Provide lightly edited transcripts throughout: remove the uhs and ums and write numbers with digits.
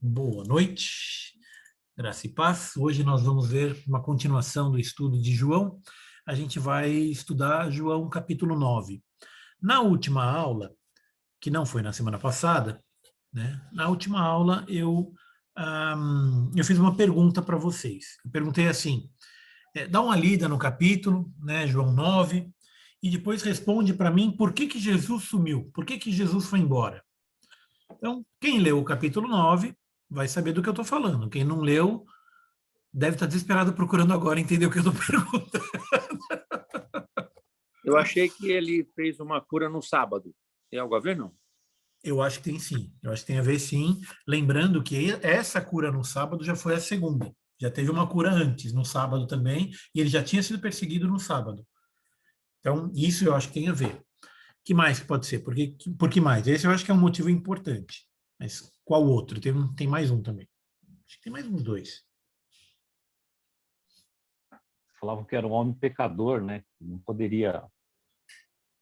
Boa noite, graça e paz. Hoje nós vamos ver uma continuação do estudo de João. A gente vai estudar João capítulo 9. Na última aula, que não foi na semana passada, né? Na última aula eu fiz uma pergunta para vocês. Eu perguntei assim, dá uma lida no capítulo, né, João 9, e depois responde para mim por que Jesus sumiu, por que Jesus foi embora. Então, quem leu o capítulo 9 vai saber do que eu estou falando. Quem não leu deve estar desesperado procurando agora entender o que eu estou perguntando. Eu achei que ele fez uma cura no sábado. Tem algo a ver, não? Eu acho que tem sim. Eu acho que tem a ver sim. Lembrando que essa cura no sábado já foi a segunda. Já teve uma cura antes, no sábado também, e ele já tinha sido perseguido no sábado. Então, isso eu acho que tem a ver. Que mais que pode ser? Por que mais? Esse eu acho que é um motivo importante. Mas qual outro? Tem mais um também. Acho que tem mais uns dois. Falavam que era um homem pecador, né? Não poderia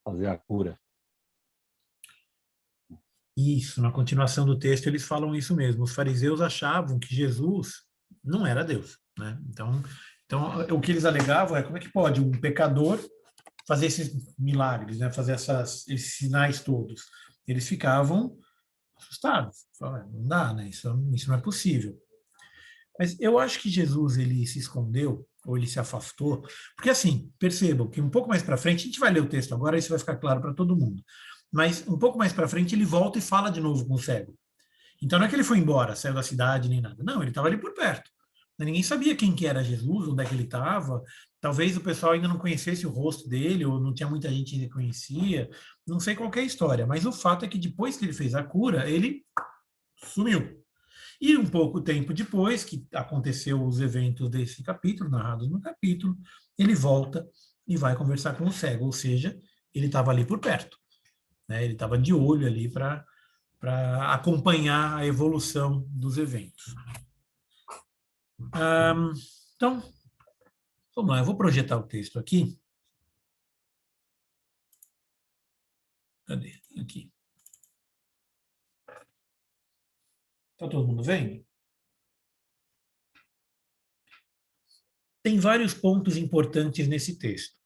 fazer a cura. Isso, na continuação do texto eles falam isso mesmo. Os fariseus achavam que Jesus não era Deus, né? Então o que eles alegavam é como é que pode um pecador fazer esses milagres, né? Fazer esses sinais todos. Eles ficavam assustados. Falavam, não dá, né? Isso não é possível. Mas eu acho que Jesus ele se escondeu ou ele se afastou, porque assim, percebam que um pouco mais para frente, a gente vai ler o texto agora, isso vai ficar claro para todo mundo. Mas um pouco mais para frente ele volta e fala de novo com o cego. Então não é que ele foi embora, saiu da cidade nem nada. Não, ele estava ali por perto. Ninguém sabia quem que era Jesus, onde é que ele estava. Talvez o pessoal ainda não conhecesse o rosto dele, ou não tinha muita gente que conhecia. Não sei qual é a história, mas o fato é que depois que ele fez a cura, ele sumiu. E um pouco tempo depois, que aconteceu os eventos desse capítulo, narrados no capítulo, ele volta e vai conversar com o cego, ou seja, ele estava ali por perto, né? Ele estava de olho ali para acompanhar a evolução dos eventos. Então, vamos lá, eu vou projetar o texto aqui. Cadê? Aqui. Está todo mundo vendo? Tem vários pontos importantes nesse texto.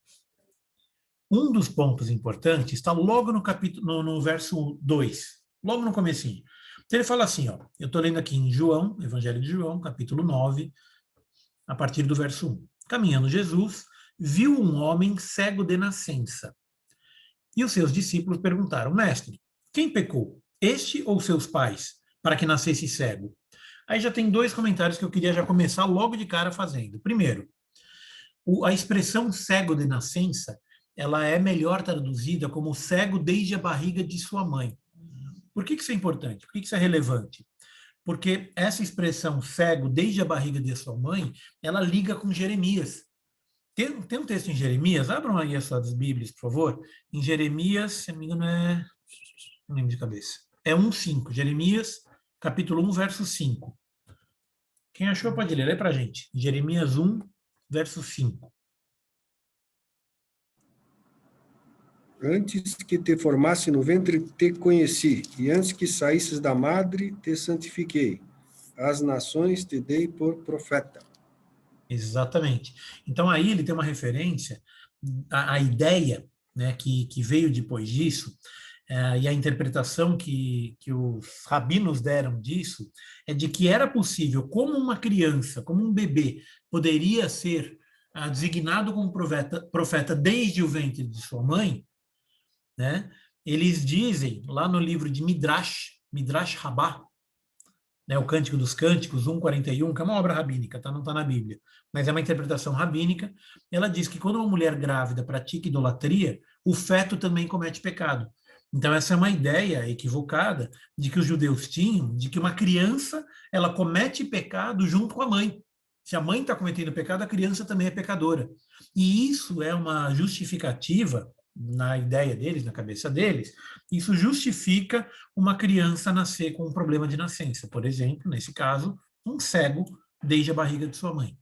Um dos pontos importantes está logo no capítulo, no verso 2, logo no comecinho. Então ele fala assim, ó, eu estou lendo aqui em João, Evangelho de João, capítulo 9, a partir do verso 1. Caminhando Jesus, viu um homem cego de nascença. E os seus discípulos perguntaram, mestre, quem pecou, este ou seus pais, para que nascesse cego? Aí já tem dois comentários que eu queria já começar logo de cara fazendo. Primeiro, a expressão cego de nascença, ela é melhor traduzida como cego desde a barriga de sua mãe. Por que isso é importante? Por que isso é relevante? Porque essa expressão cego desde a barriga de sua mãe, ela liga com Jeremias. Tem um texto em Jeremias, abram aí as suas Bíblias, por favor. Em Jeremias, se não me engano, não lembro de cabeça. É 1:5. Jeremias, capítulo 1, verso 5. Quem achou pode ler, lê pra gente. Jeremias 1, verso 5. Antes que te formasse no ventre, te conheci, e antes que saísses da madre, te santifiquei. As nações te dei por profeta. Exatamente. Então aí ele tem uma referência à ideia, né, que veio depois disso, e a interpretação que os rabinos deram disso é de que era possível, como uma criança, como um bebê, poderia ser designado como profeta desde o ventre de sua mãe, né? Eles dizem lá no livro de Midrash Rabbah, né, o Cântico dos Cânticos, 1:41, que é uma obra rabínica, tá? Não está na Bíblia, mas é uma interpretação rabínica. Ela diz que quando uma mulher grávida pratica idolatria, o feto também comete pecado. Então essa é uma ideia equivocada de que os judeus tinham, de que uma criança ela comete pecado junto com a mãe. Se a mãe está cometendo pecado, a criança também é pecadora. E isso é uma justificativa na ideia deles, na cabeça deles, isso justifica uma criança nascer com um problema de nascença. Por exemplo, nesse caso, um cego desde a barriga de sua mãe,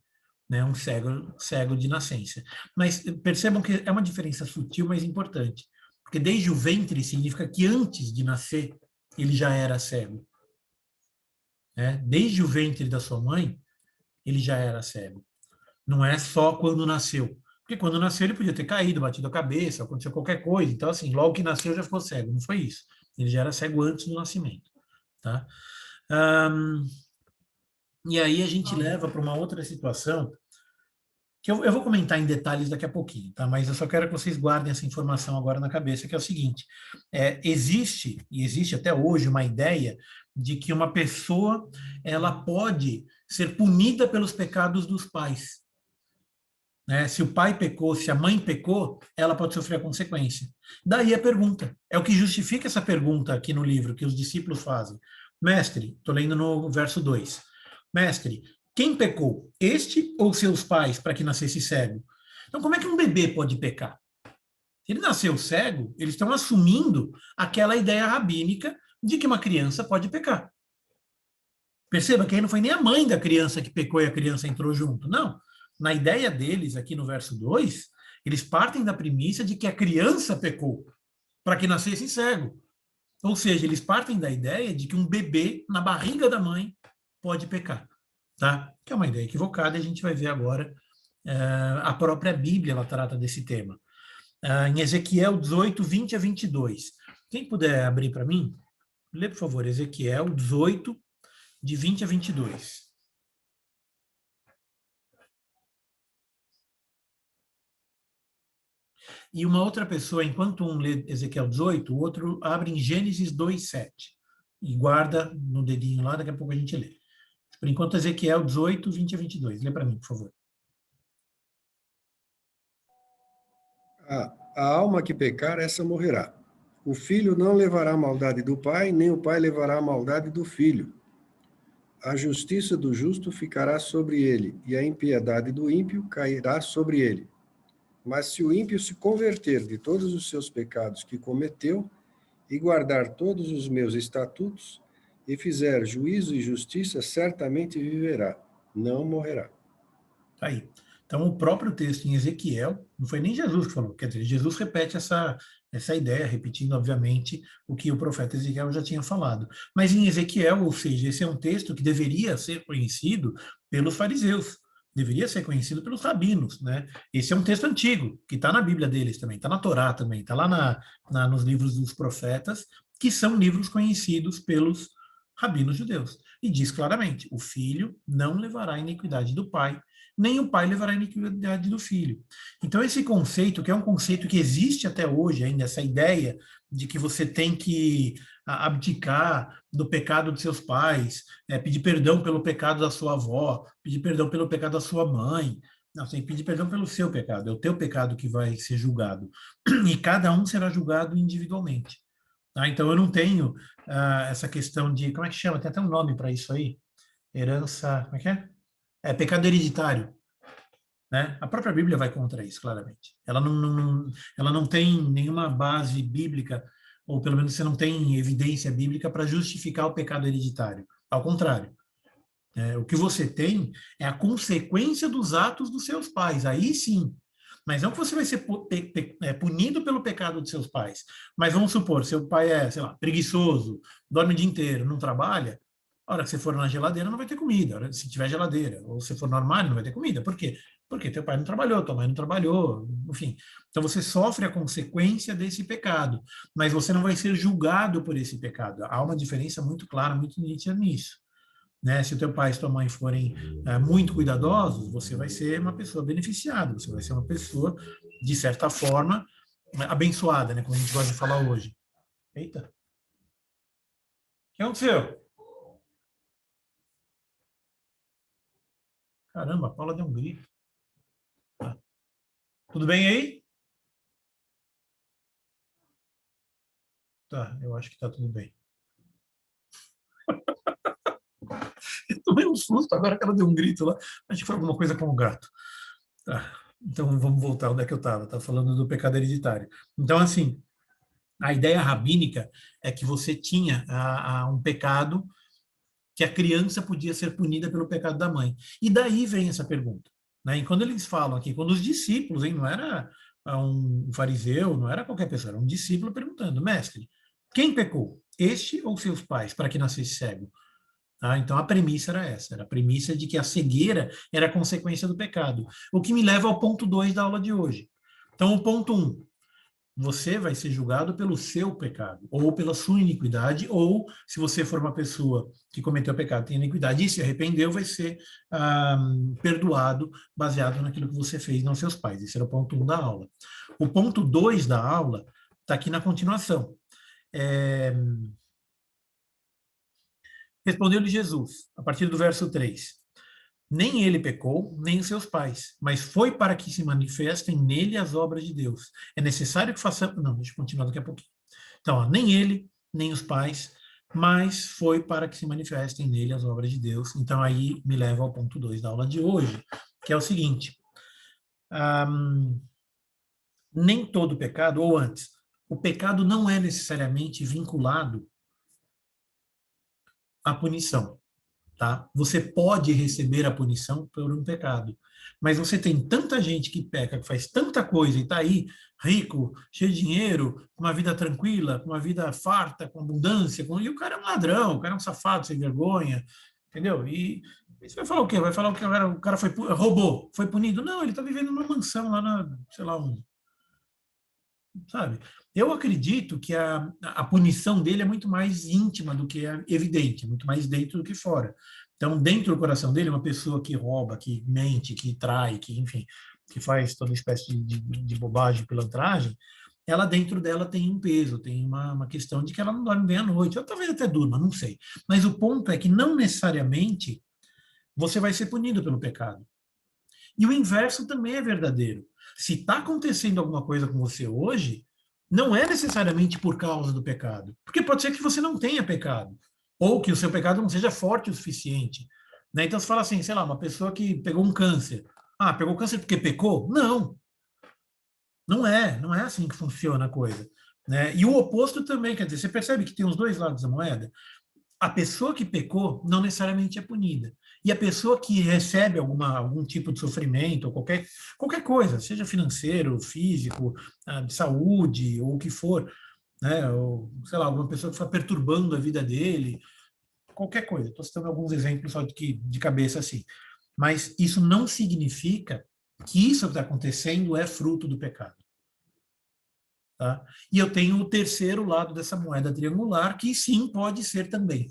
né? Um cego de nascença. Mas percebam que é uma diferença sutil, mas importante, porque desde o ventre significa que antes de nascer ele já era cego. né? Desde o ventre da sua mãe, ele já era cego. Não é só quando nasceu. Porque quando nasceu ele podia ter caído, batido a cabeça, aconteceu qualquer coisa. Então, assim, logo que nasceu já ficou cego. Não foi isso. Ele já era cego antes do nascimento. Tá? E aí a gente leva para uma outra situação, que eu vou comentar em detalhes daqui a pouquinho, tá? Mas eu só quero que vocês guardem essa informação agora na cabeça, que é o seguinte, existe até hoje uma ideia de que uma pessoa, ela pode ser punida pelos pecados dos pais, né? Se o pai pecou, se a mãe pecou, ela pode sofrer a consequência. Daí a pergunta, é o que justifica essa pergunta aqui no livro, que os discípulos fazem. Mestre, estou lendo no verso 2, mestre, quem pecou, este ou seus pais, para que nascesse cego? Então, como é que um bebê pode pecar? Se ele nasceu cego, eles estão assumindo aquela ideia rabínica de que uma criança pode pecar. Perceba que aí não foi nem a mãe da criança que pecou e a criança entrou junto. Não. Na ideia deles, aqui no verso 2, eles partem da premissa de que a criança pecou para que nascesse cego. Ou seja, eles partem da ideia de que um bebê na barriga da mãe pode pecar. Tá? Que é uma ideia equivocada, e a gente vai ver agora a própria Bíblia, ela trata desse tema. Em Ezequiel 18, 20 a 22. Quem puder abrir para mim, lê, por favor, Ezequiel 18, de 20 a 22. E uma outra pessoa, enquanto um lê Ezequiel 18, o outro abre em Gênesis 2, 7. E guarda no dedinho lá, daqui a pouco a gente lê. Por enquanto, Ezequiel 18, 20 a 22. Lê para mim, por favor. A alma que pecar, essa morrerá. O filho não levará a maldade do pai, nem o pai levará a maldade do filho. A justiça do justo ficará sobre ele, e a impiedade do ímpio cairá sobre ele. Mas se o ímpio se converter de todos os seus pecados que cometeu, e guardar todos os meus estatutos, e fizer juízo e justiça, certamente viverá, não morrerá. Tá aí. Então, o próprio texto em Ezequiel, não foi nem Jesus que falou, quer dizer, Jesus repete essa ideia, repetindo, obviamente, o que o profeta Ezequiel já tinha falado. Mas em Ezequiel, ou seja, esse é um texto que deveria ser conhecido pelos fariseus, deveria ser conhecido pelos rabinos, né? Esse é um texto antigo, que está na Bíblia deles também, está na Torá também, está lá nos livros dos profetas, que são livros conhecidos pelos rabinos judeus. E diz claramente, o filho não levará a iniquidade do pai, nem o pai levará a iniquidade do filho. Então, esse conceito, que é um conceito que existe até hoje ainda, essa ideia de que você tem que abdicar do pecado de seus pais, pedir perdão pelo pecado da sua avó, pedir perdão pelo pecado da sua mãe. Não, você tem que pedir perdão pelo seu pecado, é o teu pecado que vai ser julgado. E cada um será julgado individualmente. Tá? Então, eu não tenho essa questão de, como é que chama? Tem até um nome para isso aí. Herança, como é que é? É pecado hereditário. Né? A própria Bíblia vai contra isso, claramente. Ela não tem nenhuma base bíblica, ou pelo menos você não tem evidência bíblica para justificar o pecado hereditário. Ao contrário. O que você tem é a consequência dos atos dos seus pais. Aí sim. Mas não que você vai ser punido pelo pecado de seus pais. Mas vamos supor, seu pai é, sei lá, preguiçoso, dorme o dia inteiro, não trabalha. A hora que você for na geladeira, não vai ter comida. Se tiver geladeira. Ou se for no armário, não vai ter comida. Por quê? Porque teu pai não trabalhou, tua mãe não trabalhou, enfim. Então você sofre a consequência desse pecado. Mas você não vai ser julgado por esse pecado. Há uma diferença muito clara, muito nítida nisso. Né? Se o teu pai e tua mãe forem muito cuidadosos, você vai ser uma pessoa beneficiada, você vai ser uma pessoa, de certa forma, abençoada, né? Como a gente gosta de falar hoje. Eita! O que aconteceu? Caramba, a Paula deu um grito. Tá. Tudo bem aí? Tá, eu acho que tá tudo bem. Eu tomei um susto agora que ela deu um grito lá. Acho que foi alguma coisa com o gato. Tá. Então vamos voltar onde é que eu estava. Estava falando do pecado hereditário. Então, assim, a ideia rabínica é que você tinha um pecado que a criança podia ser punida pelo pecado da mãe. E daí vem essa pergunta. Né? E quando eles falam aqui, quando os discípulos, não era um fariseu, não era qualquer pessoa, era um discípulo perguntando, mestre, quem pecou? Este ou seus pais, para que nascesse cego? Tá? Então, a premissa era essa, era a premissa de que a cegueira era a consequência do pecado. O que me leva ao ponto 2 da aula de hoje. Então, o ponto 1, você vai ser julgado pelo seu pecado, ou pela sua iniquidade, ou, se você for uma pessoa que cometeu pecado, tem iniquidade e se arrependeu, vai ser perdoado baseado naquilo que você fez, não seus pais. Esse era o ponto 1 da aula. O ponto 2 da aula está aqui na continuação. Respondeu-lhe Jesus, a partir do verso 3. Nem ele pecou, nem os seus pais, mas foi para que se manifestem nele as obras de Deus. É necessário que façamos... Não, deixa eu continuar daqui a pouquinho. Então, ó, nem ele, nem os pais, mas foi para que se manifestem nele as obras de Deus. Então, aí me leva ao ponto 2 da aula de hoje, que é o seguinte. Nem todo pecado, ou antes, o pecado não é necessariamente vinculado à punição. Tá? Você pode receber a punição por um pecado, mas você tem tanta gente que peca, que faz tanta coisa e está aí rico, cheio de dinheiro, com uma vida tranquila, com uma vida farta, com abundância, e o cara é um ladrão, o cara é um safado, sem vergonha, entendeu? E você vai falar o quê? Vai falar que o cara roubou, foi punido? Não, ele está vivendo numa mansão lá na, sei lá, sabe? Eu acredito que a punição dele é muito mais íntima do que é evidente, muito mais dentro do que fora. Então, dentro do coração dele, uma pessoa que rouba, que mente, que trai, que, enfim, que faz toda espécie de bobagem, pilantragem, ela dentro dela tem um peso, tem uma questão de que ela não dorme bem à noite, ou talvez até durma, não sei. Mas o ponto é que não necessariamente você vai ser punido pelo pecado. E o inverso também é verdadeiro. Se está acontecendo alguma coisa com você hoje, não é necessariamente por causa do pecado. Porque pode ser que você não tenha pecado. Ou que o seu pecado não seja forte o suficiente. Né? Então você fala assim, sei lá, uma pessoa que pegou um câncer. Ah, pegou câncer porque pecou? Não. Não é assim que funciona a coisa. Né? E o oposto também, quer dizer, você percebe que tem os dois lados da moeda? A pessoa que pecou não necessariamente é punida. E a pessoa que recebe algum tipo de sofrimento, ou qualquer coisa, seja financeiro, físico, de saúde, ou o que for, né? Ou, sei lá, alguma pessoa que está perturbando a vida dele, qualquer coisa. Estou citando alguns exemplos só de cabeça assim. Mas isso não significa que isso que está acontecendo é fruto do pecado. Tá? E eu tenho o terceiro lado dessa moeda triangular, que sim, pode ser também.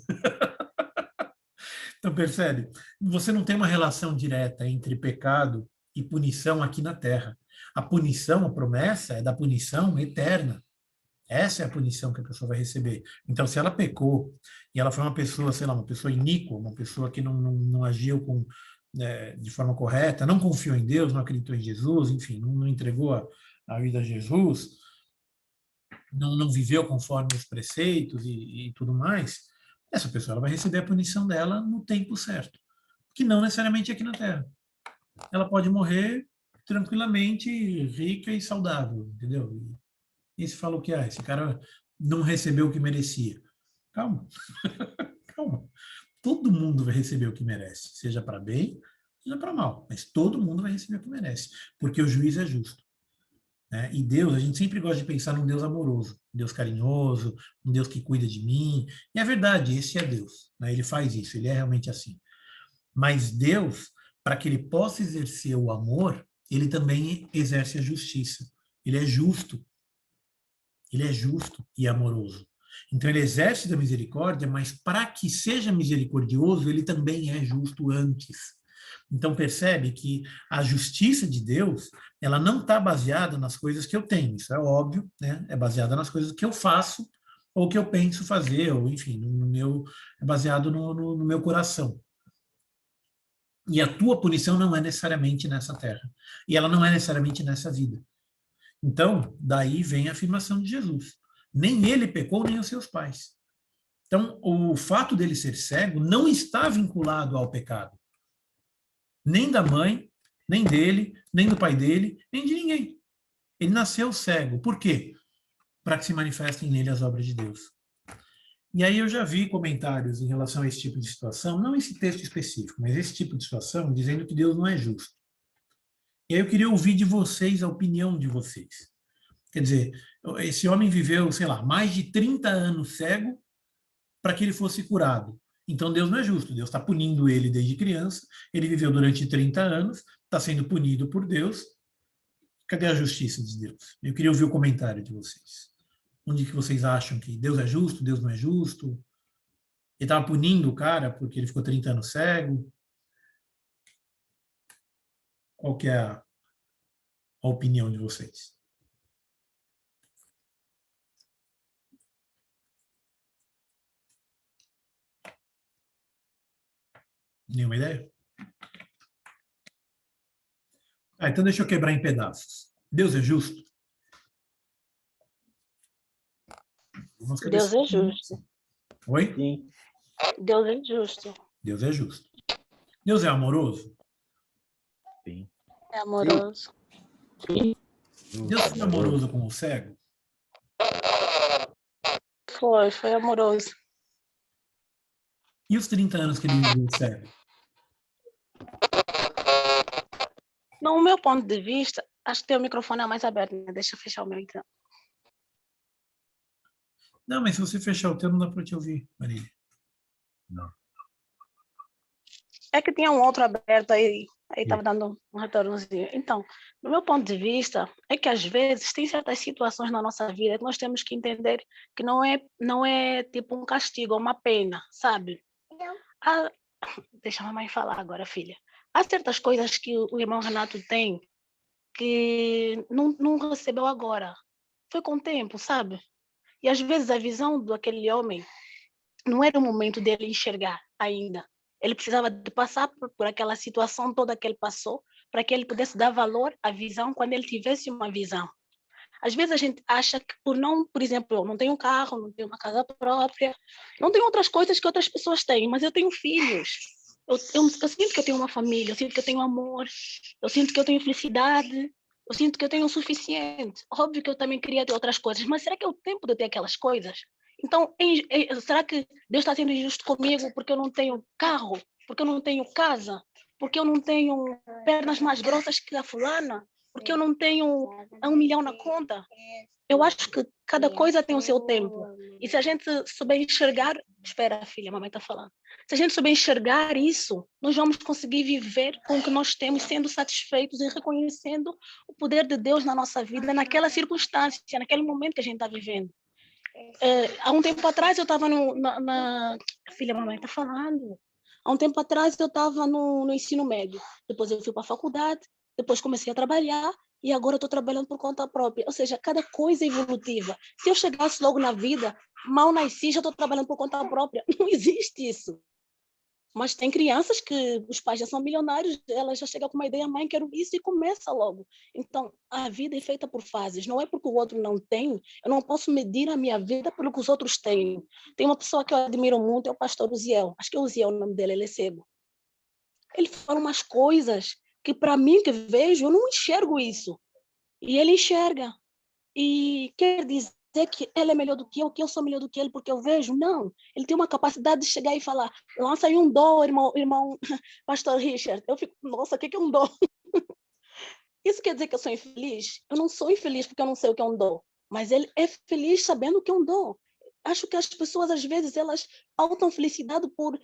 Então, percebe? Você não tem uma relação direta entre pecado e punição aqui na Terra. A punição, a promessa, é da punição eterna. Essa é a punição que a pessoa vai receber. Então, se ela pecou e ela foi uma pessoa, sei lá, uma pessoa iníqua, uma pessoa que não agiu de forma correta, não confiou em Deus, não acreditou em Jesus, enfim, não entregou a vida a Jesus, não viveu conforme os preceitos e tudo mais, essa pessoa ela vai receber a punição dela no tempo certo, que não necessariamente aqui na Terra. Ela pode morrer tranquilamente, rica e saudável, entendeu? E se fala o que esse cara não recebeu o que merecia. Calma, calma. Todo mundo vai receber o que merece, seja para bem, seja para mal, mas todo mundo vai receber o que merece, porque o juiz é justo. Né? E Deus, a gente sempre gosta de pensar num Deus amoroso, um Deus carinhoso, um Deus que cuida de mim. E é verdade, esse é Deus. Né? Ele faz isso, ele é realmente assim. Mas Deus, para que ele possa exercer o amor, ele também exerce a justiça. Ele é justo. Ele é justo e amoroso. Então ele exerce a misericórdia, mas para que seja misericordioso, ele também é justo antes. Então percebe que a justiça de Deus, ela não está baseada nas coisas que eu tenho, isso é óbvio, né? É baseada nas coisas que eu faço ou que eu penso fazer, ou enfim, é baseado no meu coração. E a tua punição não é necessariamente nessa terra, e ela não é necessariamente nessa vida. Então, daí vem a afirmação de Jesus. Nem ele pecou, nem os seus pais. Então, o fato dele ser cego não está vinculado ao pecado. Nem da mãe, nem dele, nem do pai dele, nem de ninguém. Ele nasceu cego. Por quê? Para que se manifestem nele as obras de Deus. E aí eu já vi comentários em relação a esse tipo de situação, não esse texto específico, mas esse tipo de situação, dizendo que Deus não é justo. E aí eu queria ouvir de vocês a opinião de vocês. Quer dizer, esse homem viveu, sei lá, mais de 30 anos cego para que ele fosse curado. Então Deus não é justo, Deus está punindo ele desde criança, ele viveu durante 30 anos, está sendo punido por Deus. Cadê a justiça de Deus? Eu queria ouvir o comentário de vocês. Onde que vocês acham que Deus é justo, Deus não é justo? Ele estava punindo o cara porque ele ficou 30 anos cego? Qual que é a opinião de vocês? Nenhuma ideia? Então deixa eu quebrar em pedaços. Deus é justo? Deus é justo. Oi? Sim. Deus é justo. Deus é justo. Deus é amoroso? Sim. É amoroso. Deus foi amoroso com o cego? Foi amoroso. E os 30 anos que ele viveu cego? No meu ponto de vista, acho que tem o microfone mais aberto, né? Deixa eu fechar o meu então. Não, mas se você fechar o teu, não dá para te ouvir, Marília. Não. É que tinha um outro aberto aí estava dando um retornozinho. Então, no meu ponto de vista, é que às vezes tem certas situações na nossa vida que nós temos que entender que não é tipo um castigo, uma pena, sabe? Ah, deixa a mamãe falar agora, filha. Há certas coisas que o irmão Renato tem que não recebeu agora. Foi com o tempo, sabe? E às vezes a visão daquele homem não era o momento dele enxergar ainda. Ele precisava de passar por aquela situação toda que ele passou para que ele pudesse dar valor à visão quando ele tivesse uma visão. Às vezes a gente acha que por exemplo, eu não tenho um carro, não tenho uma casa própria, não tenho outras coisas que outras pessoas têm, mas eu tenho filhos. Eu sinto que eu tenho uma família, eu sinto que eu tenho amor, eu sinto que eu tenho felicidade, eu sinto que eu tenho o suficiente. Óbvio que eu também queria ter outras coisas, mas será que é o tempo de eu ter aquelas coisas? Então, será que Deus está sendo injusto comigo porque eu não tenho carro, porque eu não tenho casa, porque eu não tenho pernas mais grossas que a fulana, porque eu não tenho 1 milhão na conta? Eu acho que cada coisa tem o seu tempo. E se a gente souber enxergar... Espera, filha, a mamãe está falando. Se a gente souber enxergar isso, nós vamos conseguir viver com o que nós temos, sendo satisfeitos e reconhecendo o poder de Deus na nossa vida, naquela circunstância, naquele momento que a gente está vivendo. Há um tempo atrás eu estava Filha, a mamãe está falando. Há um tempo atrás eu estava no ensino médio. Depois eu fui para a faculdade, depois comecei a trabalhar, e agora estou trabalhando por conta própria. Ou seja, cada coisa é evolutiva. Se eu chegasse logo na vida, mal nasci, já estou trabalhando por conta própria. Não existe isso. Mas tem crianças que os pais já são milionários, ela já chega com uma ideia, mãe, quero isso, e começa logo. Então, a vida é feita por fases. Não é porque o outro não tem, eu não posso medir a minha vida pelo que os outros têm. Tem uma pessoa que eu admiro muito, é o pastor Uziel. Acho que é Uziel o nome dele, ele é cego. Ele fala umas coisas que, para mim, que vejo, eu não enxergo isso. E ele enxerga. E quer dizer que ele é melhor do que eu sou melhor do que ele, porque eu vejo? Não. Ele tem uma capacidade de chegar e falar, lança aí um dó, irmão pastor Richard. Eu fico, nossa, o que é um dó? Isso quer dizer que eu sou infeliz? Eu não sou infeliz porque eu não sei o que é um dó. Mas ele é feliz sabendo o que é um dó. Acho que as pessoas, às vezes, elas faltam felicidade por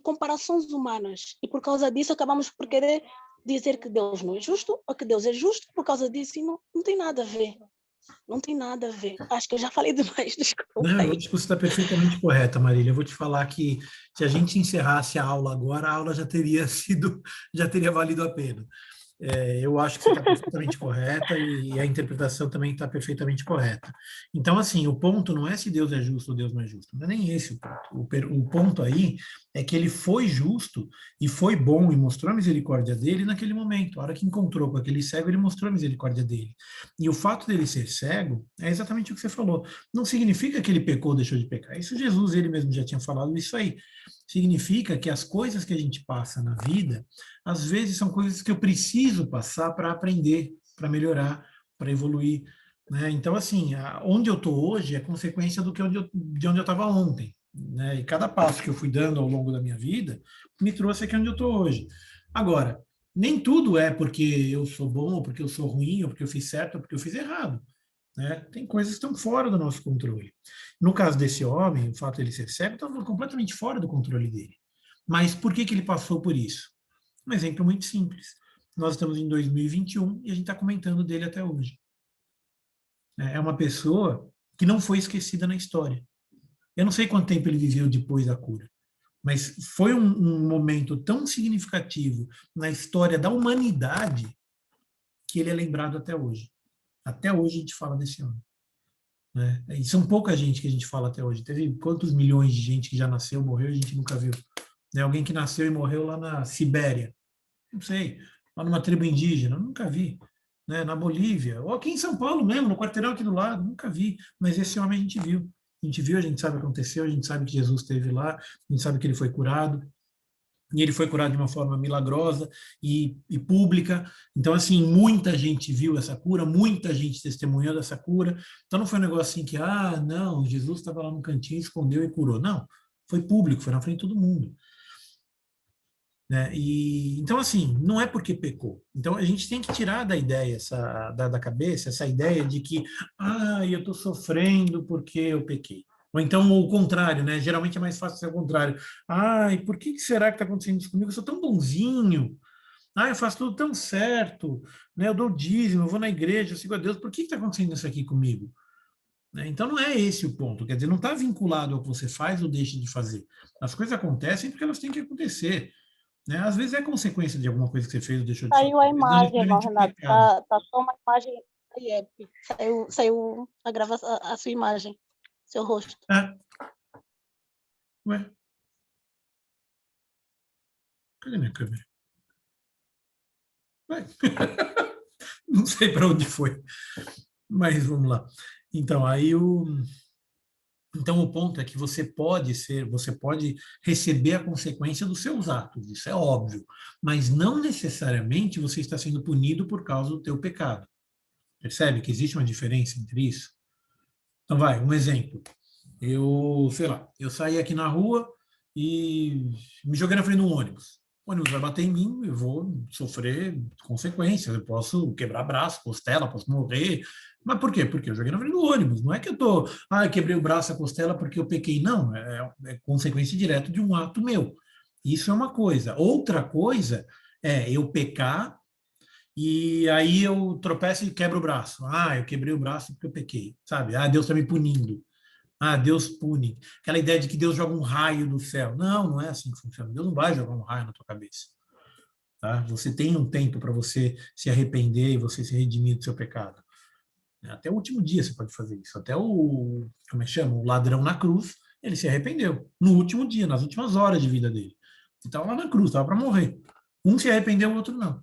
comparações humanas. E por causa disso, acabamos por querer dizer que Deus não é justo, ou que Deus é justo por causa disso. E não tem nada a ver. Não tem nada a ver. Acho que eu já falei demais, desculpa. Não, eu acho que você está perfeitamente correta, Marília. Eu vou te falar que se a gente encerrasse a aula agora, a aula já teria valido a pena. Eu acho que você está perfeitamente correta e a interpretação também está perfeitamente correta. Então, assim, o ponto não é se Deus é justo ou Deus não é justo. Não é nem esse o ponto. O ponto aí é que ele foi justo e foi bom e mostrou a misericórdia dele naquele momento. A hora que encontrou com aquele cego, ele mostrou a misericórdia dele. E o fato dele ser cego é exatamente o que você falou. Não significa que ele pecou ou deixou de pecar. Isso Jesus, ele mesmo já tinha falado isso aí. Significa que as coisas que a gente passa na vida, às vezes são coisas que eu preciso passar para aprender, para melhorar, para evoluir, né? Então, assim, onde eu estou hoje é consequência de onde eu estava ontem, né? E cada passo que eu fui dando ao longo da minha vida me trouxe aqui onde eu estou hoje. Agora, nem tudo é porque eu sou bom, ou porque eu sou ruim, ou porque eu fiz certo, ou porque eu fiz errado. né? Tem coisas que estão fora do nosso controle. No caso desse homem, o fato de ele ser cego estava completamente fora do controle dele. Mas por que ele passou por isso? Um exemplo muito simples. Nós estamos em 2021 e a gente está comentando dele até hoje. É uma pessoa que não foi esquecida na história. Eu não sei quanto tempo ele viveu depois da cura, mas foi um momento tão significativo na história da humanidade que ele é lembrado até hoje. Até hoje a gente fala desse homem. Né? E são pouca gente que a gente fala até hoje. Teve quantos milhões de gente que já nasceu, morreu, a gente nunca viu. Né? Alguém que nasceu e morreu lá na Sibéria. Não sei. Lá numa tribo indígena. Nunca vi. Né? Na Bolívia. Ou aqui em São Paulo mesmo, no quarteirão aqui do lado. Nunca vi. Mas esse homem a gente viu. A gente viu, a gente sabe o que aconteceu, a gente sabe que Jesus esteve lá, a gente sabe que ele foi curado. E ele foi curado de uma forma milagrosa e pública. Então, assim, muita gente viu essa cura, muita gente testemunhou dessa cura. Então, não foi um negócio assim que, não, Jesus estava lá no cantinho, escondeu e curou. Não, foi público, foi na frente de todo mundo. Né? Então, assim, não é porque pecou. Então, a gente tem que tirar da ideia, da cabeça, essa ideia de que, eu estou sofrendo porque eu pequei. Ou então o contrário, né? Geralmente é mais fácil ser o contrário. Por que será que está acontecendo isso comigo? Eu sou tão bonzinho. Eu faço tudo tão certo. Né? Eu dou dízimo, eu vou na igreja, eu sigo a Deus. Por que está acontecendo isso aqui comigo? Né? Então não é esse o ponto. Quer dizer, não está vinculado ao que você faz ou deixa de fazer. As coisas acontecem porque elas têm que acontecer. Né? Às vezes é consequência de alguma coisa que você fez ou deixou de fazer. Saiu a Não imagem, irmão necessariamente Renato. pecado. Tá só uma imagem aí, saiu a gravação, a sua imagem, seu rosto. Ué? Cadê minha câmera? Ué? Não sei para onde foi. Mas vamos lá. Então, Então, o ponto é que você pode receber a consequência dos seus atos, isso é óbvio, mas não necessariamente você está sendo punido por causa do teu pecado. Percebe que existe uma diferença entre isso? Então, um exemplo. Sei lá, eu saí aqui na rua e me joguei na frente de um ônibus. O ônibus vai bater em mim, eu vou sofrer consequências, eu posso quebrar braço, costela, posso morrer. Mas por quê? Porque eu joguei na frente do ônibus. Não é que eu quebrei o braço, a costela porque eu pequei. Não, é consequência direta de um ato meu. Isso é uma coisa. Outra coisa é eu pecar e aí eu tropeço e quebro o braço. Eu quebrei o braço porque eu pequei, sabe? Deus está me punindo. Deus pune. Aquela ideia de que Deus joga um raio do céu. Não, não é assim que funciona. Deus não vai jogar um raio na tua cabeça. Tá? Você tem um tempo para você se arrepender e você se redimir do seu pecado. Até o último dia você pode fazer isso. Até como é que chama? O ladrão na cruz, ele se arrependeu. No último dia, nas últimas horas de vida dele. Ele estava lá na cruz, estava para morrer. Um se arrependeu, o outro não.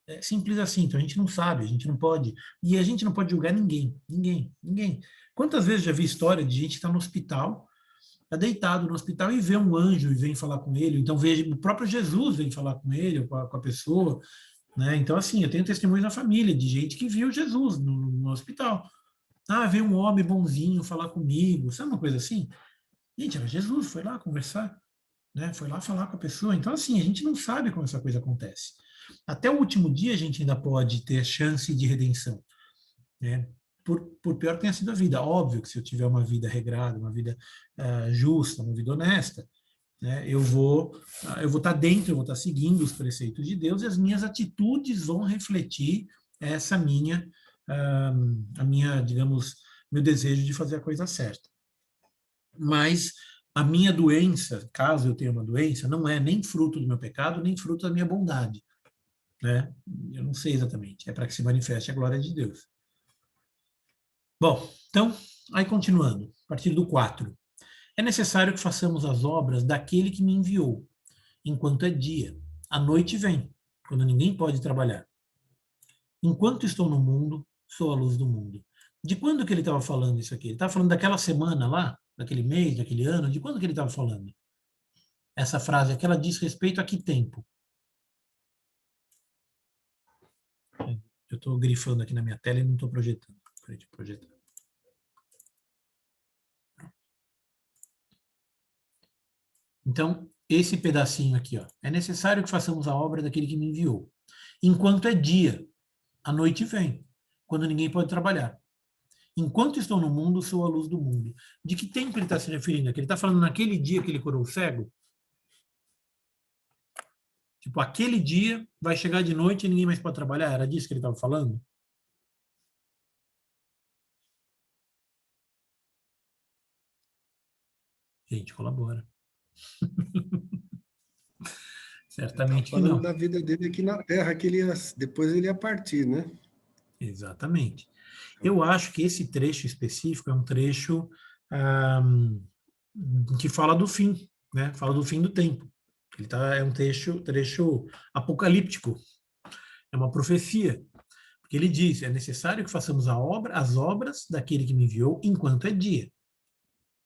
É simples assim. Então a gente não sabe, a gente não pode. E a gente não pode julgar ninguém. Ninguém. Quantas vezes já vi história de gente que está no hospital, está deitado no hospital e vê um anjo e vem falar com ele, então o próprio Jesus vem falar com ele, com a pessoa, né? Então, assim, eu tenho testemunhos na família de gente que viu Jesus no hospital. Veio um homem bonzinho falar comigo, sabe uma coisa assim? Gente, era Jesus, foi lá conversar, né? Foi lá falar com a pessoa. Então, assim, a gente não sabe como essa coisa acontece. Até o último dia a gente ainda pode ter chance de redenção, né? Por pior que tenha sido a vida. Óbvio que se eu tiver uma vida regrada, uma vida justa, uma vida honesta, né, eu vou estar dentro, eu vou estar seguindo os preceitos de Deus e as minhas atitudes vão refletir essa digamos, meu desejo de fazer a coisa certa. Mas a minha doença, caso eu tenha uma doença, não é nem fruto do meu pecado, nem fruto da minha bondade, né? Eu não sei exatamente. É para que se manifeste a glória de Deus. Bom, então, aí continuando, a partir do 4. É necessário que façamos as obras daquele que me enviou, enquanto é dia. A noite vem, quando ninguém pode trabalhar. Enquanto estou no mundo, sou a luz do mundo. De quando que ele estava falando isso aqui? Ele estava falando daquela semana lá, daquele mês, daquele ano? De quando que ele estava falando? Essa frase aqui, ela diz respeito a que tempo? Eu estou grifando aqui na minha tela e não estou projetando. Então, esse pedacinho aqui, é necessário que façamos a obra daquele que me enviou. Enquanto é dia, a noite vem, quando ninguém pode trabalhar. Enquanto estou no mundo, sou a luz do mundo. De que tempo ele está se referindo aqui? Ele está falando naquele dia que ele curou o cego? Tipo, aquele dia vai chegar de noite e ninguém mais pode trabalhar? Era disso que ele estava falando? Gente, colabora. Certamente que Falando não. da vida dele aqui na Terra, que depois ele ia partir, né? Exatamente. Eu acho que esse trecho específico é um trecho que fala do fim, né? Fala do fim do tempo. É um trecho apocalíptico, é uma profecia, porque ele diz: é necessário que façamos as obras daquele que me enviou enquanto é dia.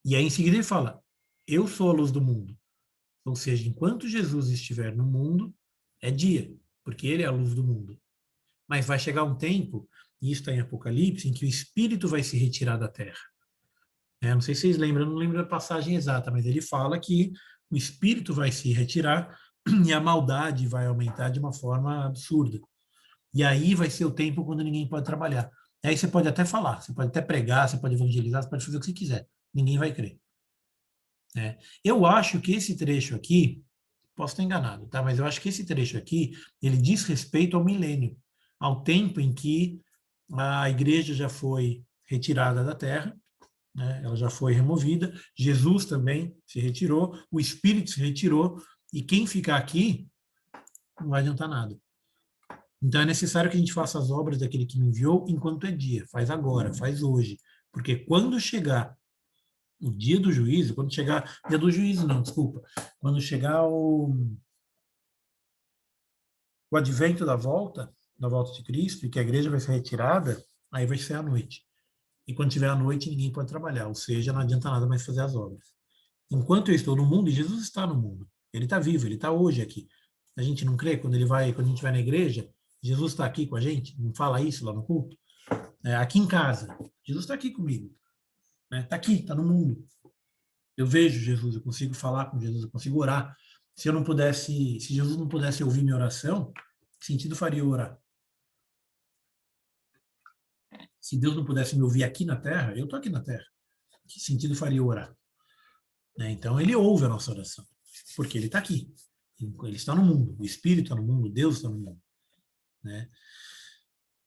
E aí em seguida ele fala: eu sou a luz do mundo. Ou seja, enquanto Jesus estiver no mundo, é dia, porque ele é a luz do mundo. Mas vai chegar um tempo, e isso está em Apocalipse, em que o Espírito vai se retirar da terra. Não sei se vocês lembram, eu não lembro a passagem exata, mas ele fala que o Espírito vai se retirar e a maldade vai aumentar de uma forma absurda. E aí vai ser o tempo quando ninguém pode trabalhar. Aí você pode até falar, você pode até pregar, você pode evangelizar, você pode fazer o que você quiser. Ninguém vai crer. Eu acho que esse trecho aqui, posso estar enganado, tá? Mas eu acho que esse trecho aqui, ele diz respeito ao milênio, ao tempo em que a igreja já foi retirada da terra, né? Ela já foi removida, Jesus também se retirou, o Espírito se retirou, e quem ficar aqui não vai adiantar nada. Então é necessário que a gente faça as obras daquele que me enviou enquanto é dia, faz agora, faz hoje, porque quando chegar o dia do juízo, quando chegar, dia do juízo não, desculpa, quando chegar o advento da volta de Cristo, e que a igreja vai ser retirada, aí vai ser a noite. E quando tiver a noite, ninguém pode trabalhar, ou seja, não adianta nada mais fazer as obras. Enquanto eu estou no mundo, e Jesus está no mundo, ele está vivo, ele está hoje aqui. A gente não crê quando quando a gente vai na igreja, Jesus está aqui com a gente, não fala isso lá no culto? Aqui em casa, Jesus está aqui comigo, está aqui, está no mundo. Eu vejo Jesus, eu consigo falar com Jesus, eu consigo orar. Se Jesus não pudesse ouvir minha oração, que sentido faria eu orar? Se Deus não pudesse me ouvir aqui na Terra, eu estou aqui na Terra. Que sentido faria eu orar? Então, ele ouve a nossa oração, porque ele está aqui. Ele está no mundo, o Espírito está no mundo, Deus está no mundo.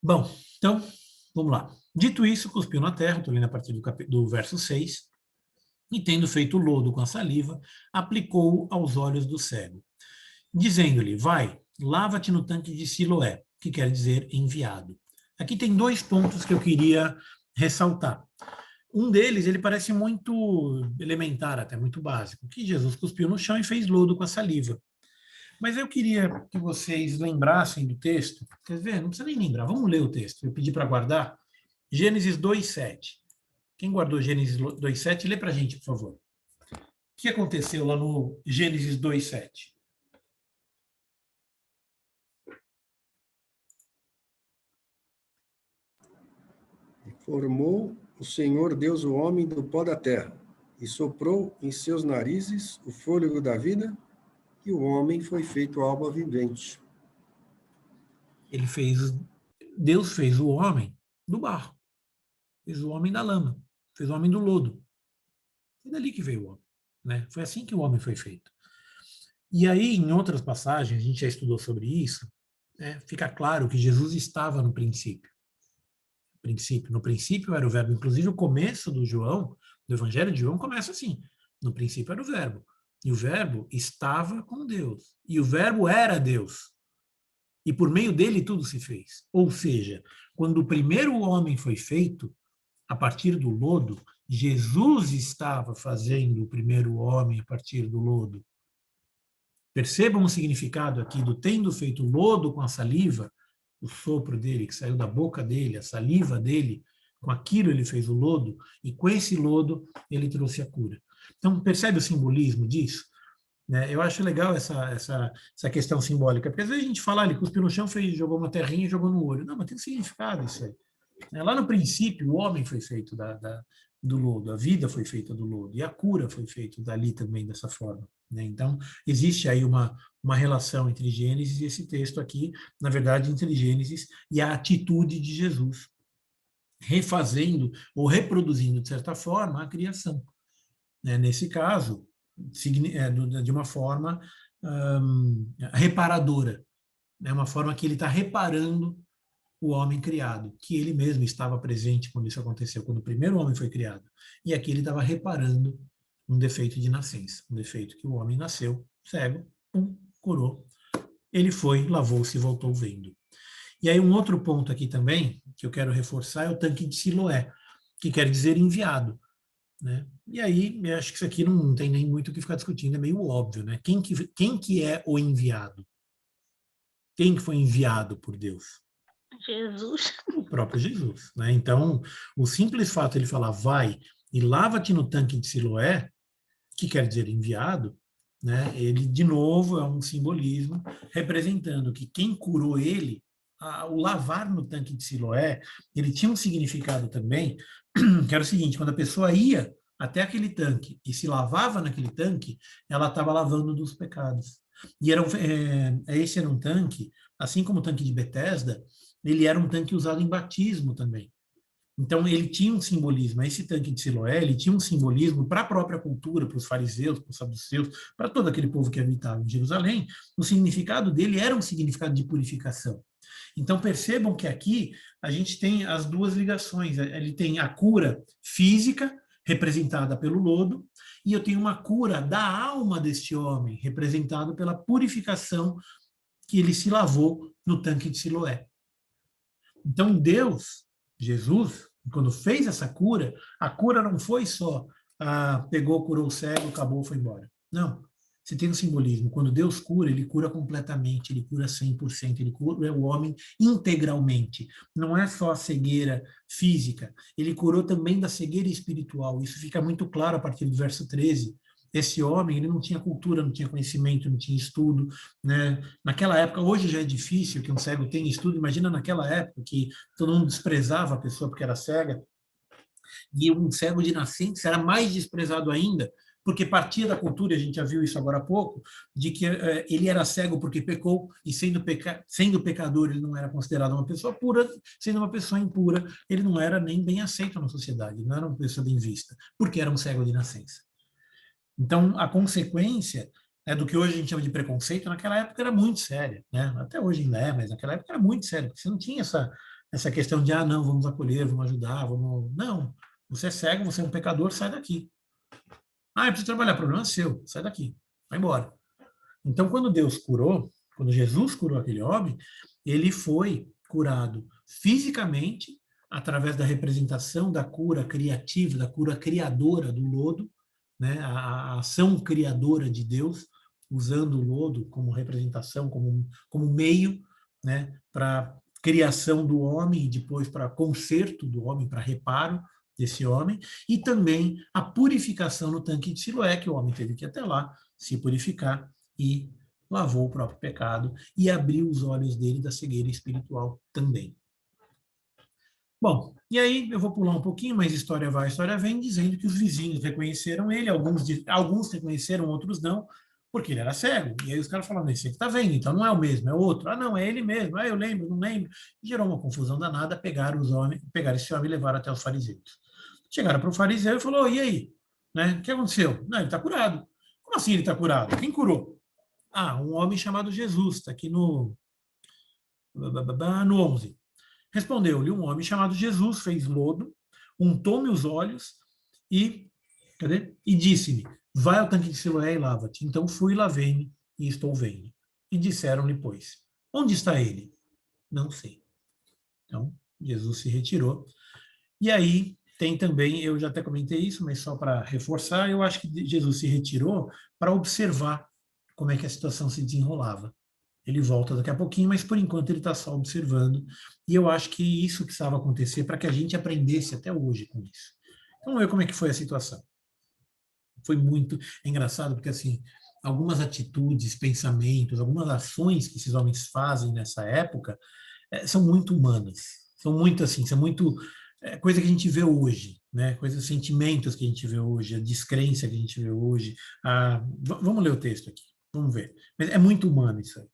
Bom, então, vamos lá. Dito isso, cuspiu na terra, estou lendo a partir do verso 6, e tendo feito lodo com a saliva, aplicou-o aos olhos do cego, dizendo-lhe: vai, lava-te no tanque de Siloé, que quer dizer enviado. Aqui tem 2 pontos que eu queria ressaltar. Um deles, ele parece muito elementar, até muito básico, que Jesus cuspiu no chão e fez lodo com a saliva. Mas eu queria que vocês lembrassem do texto. Quer ver? Não precisa nem lembrar, vamos ler o texto. Eu pedi para guardar. Gênesis 2:7. Quem guardou Gênesis 2:7, lê para a gente, por favor. O que aconteceu lá no Gênesis 2:7? Formou o Senhor Deus o homem do pó da terra, e soprou em seus narizes o fôlego da vida, e o homem foi feito alma vivente. Deus fez o homem do barro, fez o homem da lama, fez o homem do lodo. Foi dali que veio o homem, né? Foi assim que o homem foi feito. E aí, em outras passagens, a gente já estudou sobre isso, fica claro que Jesus estava no princípio. No princípio era o verbo. Inclusive, o começo do Evangelho de João, começa assim: no princípio era o verbo. E o verbo estava com Deus. E o verbo era Deus. E por meio dele tudo se fez. Ou seja, quando o primeiro homem foi feito, a partir do lodo, Jesus estava fazendo o primeiro homem a partir do lodo. Percebam o significado aqui do tendo feito lodo com a saliva, o sopro dele, que saiu da boca dele, a saliva dele, com aquilo ele fez o lodo, e com esse lodo ele trouxe a cura. Então, percebe o simbolismo disso? Eu acho legal essa questão simbólica, porque às vezes a gente fala, ele cuspiu no chão, jogou uma terrinha e jogou no olho. Não, mas tem um significado isso aí. Lá no princípio, o homem foi feito do lodo, a vida foi feita do lodo, e a cura foi feita dali também, dessa forma. Então, existe aí uma relação entre Gênesis e esse texto aqui, na verdade, entre Gênesis e a atitude de Jesus. refazendo ou reproduzindo, de certa forma, a criação. Né? Nesse caso, de uma forma reparadora. É uma forma que ele está reparando o homem criado, que ele mesmo estava presente quando isso aconteceu, quando o primeiro homem foi criado. E aqui ele estava reparando um defeito de nascença, um defeito que o homem nasceu cego, curou. Ele foi, lavou-se e voltou vendo. E aí um outro ponto aqui também, que eu quero reforçar, é o tanque de Siloé, que quer dizer enviado. Né? E aí, eu acho que isso aqui não tem nem muito o que ficar discutindo, é meio óbvio. Né? Quem que é o enviado? Quem que foi enviado por Deus? Jesus. O próprio Jesus. Né? Então, o simples fato de ele falar, vai e lava-te no tanque de Siloé, que quer dizer enviado, né? Ele, de novo, é um simbolismo representando que quem curou ele, o lavar no tanque de Siloé, ele tinha um significado também, que era o seguinte, quando a pessoa ia até aquele tanque e se lavava naquele tanque, ela estava lavando dos pecados. E esse era um tanque, assim como o tanque de Betesda, ele era um tanque usado em batismo também. Então, ele tinha um simbolismo, esse tanque de Siloé, ele tinha um simbolismo para a própria cultura, para os fariseus, para os saduceus, para todo aquele povo que habitava em Jerusalém, o significado dele era um significado de purificação. Então, percebam que aqui a gente tem as duas ligações. Ele tem a cura física, representada pelo lodo, e eu tenho uma cura da alma deste homem, representada pela purificação que ele se lavou no tanque de Siloé. Então, Deus, Jesus, quando fez essa cura, a cura não foi só pegou, curou o cego, acabou, foi embora. Não. Você tem um simbolismo. Quando Deus cura, ele cura completamente, ele cura 100%, ele cura o homem integralmente. Não é só a cegueira física, ele curou também da cegueira espiritual. Isso fica muito claro a partir do verso 13. Esse homem, ele não tinha cultura, não tinha conhecimento, não tinha estudo, né? Naquela época, hoje já é difícil que um cego tenha estudo, imagina naquela época que todo mundo desprezava a pessoa porque era cega, e um cego de nascença era mais desprezado ainda, porque partia da cultura, a gente já viu isso agora há pouco, de que ele era cego porque pecou, e sendo pecador ele não era considerado uma pessoa pura, sendo uma pessoa impura, ele não era nem bem aceito na sociedade, não era uma pessoa bem vista, porque era um cego de nascença. Então, a consequência do que hoje a gente chama de preconceito, naquela época era muito séria, né? Até hoje ainda é, mas naquela época era muito sério, porque você não tinha essa questão de, não, vamos acolher, vamos ajudar, vamos... Não, você é cego, você é um pecador, sai daqui. Eu preciso trabalhar, problema é seu, sai daqui, vai embora. Então, quando Deus curou, quando Jesus curou aquele homem, ele foi curado fisicamente, através da representação da cura criativa, da cura criadora do lodo, né, a ação criadora de Deus, usando o lodo como representação, como meio, né, para criação do homem e depois para conserto do homem, para reparo desse homem, e também a purificação no tanque de Siloé, que o homem teve que ir até lá se purificar e lavou o próprio pecado e abriu os olhos dele da cegueira espiritual também. Bom, e aí eu vou pular um pouquinho, mas história vai, história vem, dizendo que os vizinhos reconheceram ele, alguns reconheceram, outros não, porque ele era cego. E aí os caras falaram, esse aqui tá vendo, então não é o mesmo, é outro. Não, é ele mesmo. Eu lembro, não lembro. E gerou uma confusão danada, pegaram esse homem e levaram até os fariseus. Chegaram para o fariseu e falou, e aí? Né? O que aconteceu? Não, ele está curado. Como assim ele está curado? Quem curou? Um homem chamado Jesus, está aqui no 11. Respondeu-lhe um homem chamado Jesus, fez lodo, untou-me os olhos e disse-me, vai ao tanque de Siloé e lava-te. Então fui e lavei-me e estou vendo. E disseram-lhe, pois, onde está ele? Não sei. Então, Jesus se retirou. E aí tem também, eu já até comentei isso, mas só para reforçar, eu acho que Jesus se retirou para observar como é que a situação se desenrolava. Ele volta daqui a pouquinho, mas por enquanto ele está só observando. E eu acho que isso precisava acontecer para que a gente aprendesse até hoje com isso. Então, vamos ver como é que foi a situação. Foi muito engraçado, porque assim, algumas atitudes, pensamentos, algumas ações que esses homens fazem nessa época são muito humanas. São muito assim, são muito coisa que a gente vê hoje, né? Coisas, sentimentos que a gente vê hoje, a descrença que a gente vê hoje. Vamos ler o texto aqui, vamos ver. Mas é muito humano isso aí.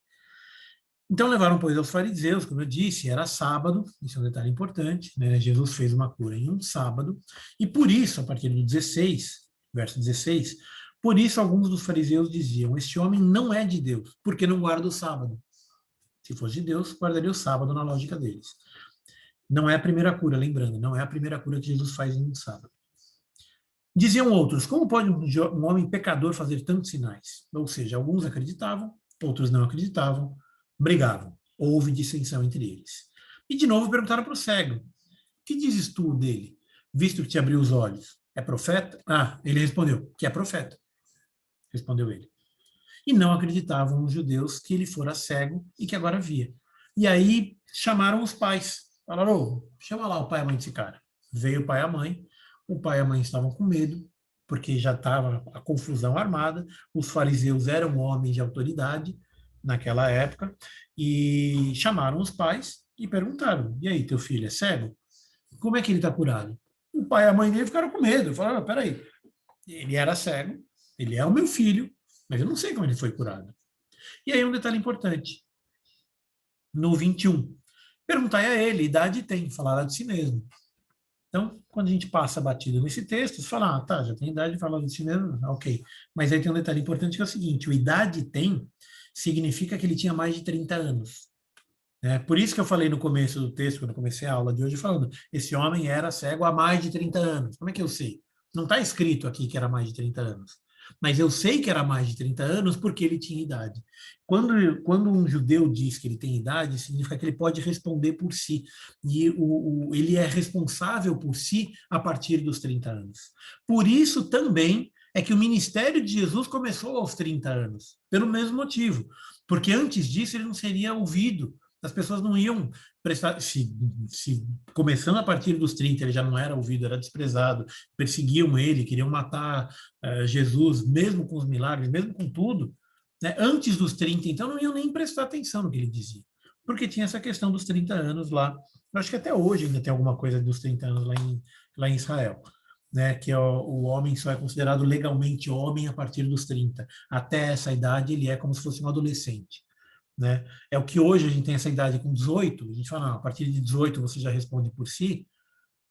Então levaram, pois, aos fariseus, como eu disse, era sábado, isso é um detalhe importante, né? Jesus fez uma cura em um sábado, e por isso, a partir do 16, verso 16, por isso alguns dos fariseus diziam, este homem não é de Deus, porque não guarda o sábado. Se fosse de Deus, guardaria o sábado na lógica deles. Não é a primeira cura, lembrando, não é a primeira cura que Jesus faz em um sábado. Diziam outros, como pode um homem pecador fazer tantos sinais? Ou seja, alguns acreditavam, outros não acreditavam, brigavam. Houve dissensão entre eles. E de novo perguntaram para o cego, que dizes tu dele, visto que te abriu os olhos? É profeta? Ah, ele respondeu, que é profeta. Respondeu ele. E não acreditavam os judeus que ele fora cego e que agora via. E aí chamaram os pais. Falaram, oh, chama lá o pai e a mãe desse cara. Veio o pai e a mãe. O pai e a mãe estavam com medo, porque já estava a confusão armada. Os fariseus eram homens de autoridade naquela época. E chamaram os pais e perguntaram, e aí, teu filho é cego? Como é que ele está curado? O pai e a mãe dele ficaram com medo. Falaram, peraí, ele era cego, ele é o meu filho, mas eu não sei como ele foi curado. E aí um detalhe importante. No 21, perguntai a ele, idade tem, falará de si mesmo. Então, quando a gente passa batido nesse texto, você fala, ah, tá, já tem idade, fala de si mesmo, ok. Mas aí tem um detalhe importante que é o seguinte, o idade tem significa que ele tinha mais de 30 anos. Por isso que eu falei no começo do texto, quando eu comecei a aula de hoje, falando, esse homem era cego há mais de 30 anos. Como é que eu sei? Não está escrito aqui que era mais de 30 anos. Mas eu sei que era mais de 30 anos porque ele tinha idade. Quando um judeu diz que ele tem idade, significa que ele pode responder por si. E ele é responsável por si a partir dos 30 anos. Por isso também é que o ministério de Jesus começou aos 30 anos, pelo mesmo motivo. Porque antes disso ele não seria ouvido. As pessoas não iam prestar, se começando a partir dos 30, ele já não era ouvido, era desprezado, perseguiam ele, queriam matar Jesus, mesmo com os milagres, mesmo com tudo, né? Antes dos 30, então não iam nem prestar atenção no que ele dizia, porque tinha essa questão dos 30 anos lá. Eu acho que até hoje ainda tem alguma coisa dos 30 anos lá em Israel. Né, que o homem só é considerado legalmente homem a partir dos 30. Até essa idade ele é como se fosse um adolescente. Né? É o que hoje a gente tem essa idade com 18, a gente fala, não, a partir de 18 você já responde por si,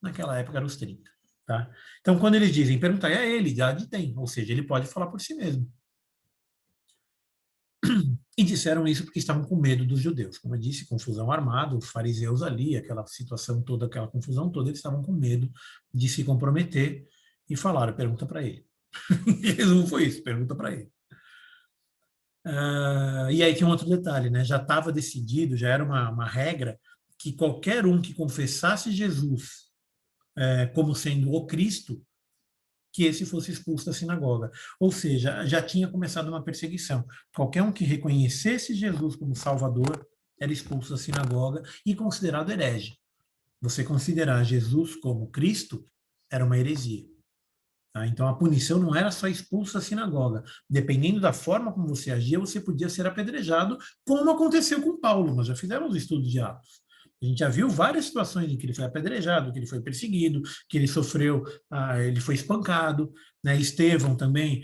naquela época era os 30. Tá? Então, quando eles dizem, perguntar a ele, idade tem, ou seja, ele pode falar por si mesmo. E disseram isso porque estavam com medo dos judeus. Como eu disse, confusão armada, os fariseus ali, aquela situação toda, aquela confusão toda, eles estavam com medo de se comprometer e falaram, pergunta para ele. Resumo foi isso, pergunta para ele. E aí tem um outro detalhe, né? Já estava decidido, já era uma regra, que qualquer um que confessasse Jesus como sendo o Cristo, que esse fosse expulso da sinagoga. Ou seja, já tinha começado uma perseguição. Qualquer um que reconhecesse Jesus como Salvador era expulso da sinagoga e considerado herege. Você considerar Jesus como Cristo era uma heresia. Tá? Então, a punição não era só expulso da sinagoga. Dependendo da forma como você agia, você podia ser apedrejado, como aconteceu com Paulo. Nós já fizemos o estudo de Atos. A gente já viu várias situações em que ele foi apedrejado, que ele foi perseguido, que ele sofreu, ele foi espancado. Né? Estevão também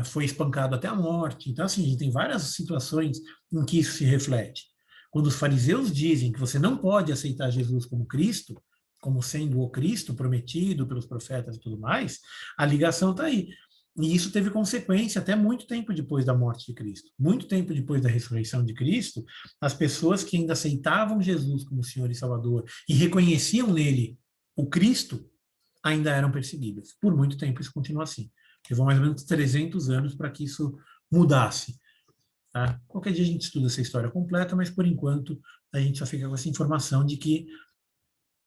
foi espancado até a morte. Então, assim, a gente tem várias situações em que isso se reflete. Quando os fariseus dizem que você não pode aceitar Jesus como Cristo, como sendo o Cristo prometido pelos profetas e tudo mais, a ligação está aí. E isso teve consequência até muito tempo depois da morte de Cristo. Muito tempo depois da ressurreição de Cristo, as pessoas que ainda aceitavam Jesus como Senhor e Salvador e reconheciam nele o Cristo, ainda eram perseguidas. Por muito tempo isso continua assim. Levou mais ou menos 300 anos para que isso mudasse. Tá? Qualquer dia a gente estuda essa história completa, mas por enquanto a gente só fica com essa informação de que